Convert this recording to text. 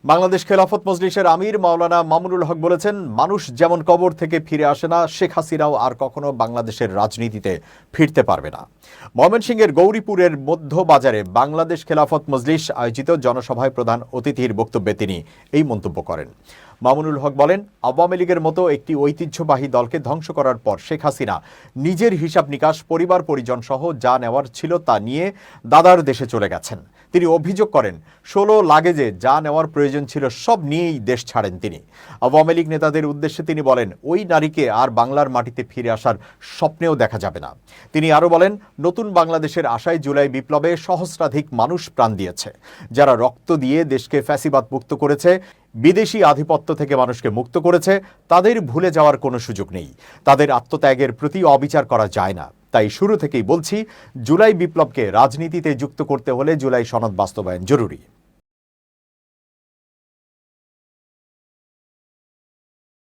বাংলাদেশ খেলাফত মজলিসের আমির মাওলানা মামুনুল হক বলেছেন, মানুষ যেমন কবর থেকে ফিরে আসে না, শেখ হাসিনাও আর কখনো বাংলাদেশের রাজনীতিতে ফিরতে পারবে না। ময়মনসিংহের গৌরীপুরের মধ্যবাজারে বাংলাদেশ খেলাফত মজলিস আয়োজিত জনসভায় প্রধান অতিথির বক্তব্যে তিনি এই মন্তব্য করেন। মামুনুল হক বলেন, আওয়ামী লীগের মতো একটি ঐতিহ্যবাহী দলকে ধ্বংস করার পর শেখ হাসিনা নিজের হিসাব নিকাশ, পরিবার পরিজন সহ যা নেওয়ার ছিল তা নিয়ে দাদার দেশে চলে গেছেন। তিনি অভিযোগ করেন, 16 লাগেজে যা নেওয়ার প্রয়োজন ছিল সব নিয়েই দেশ ছাড়েন তিনি। আওয়ামী লীগ নেতাদের উদ্দেশ্যে তিনি বলেন, ওই নারীকে আর বাংলার মাটিতে ফিরে আসার স্বপ্নেও দেখা যাবে না। তিনি আরও বলেন, নতুন বাংলাদেশের আশায় জুলাই বিপ্লবে সহস্রাধিক মানুষ প্রাণ দিয়েছে, যারা রক্ত দিয়ে দেশকে ফ্যাসিবাদ মুক্ত করেছে, বিদেশি আধিপত্য থেকে মানুষকে মুক্ত করেছে, তাদের ভুলে যাওয়ার কোনো সুযোগ নেই। তাদের আত্মত্যাগের প্রতি অবিচার করা যায় না। তাই শুরু থেকেই বলছি, জুলাই বিপ্লবকে রাজনীতিতে যুক্ত করতে হলে জুলাই সনদ বাস্তবায়ন জরুরি।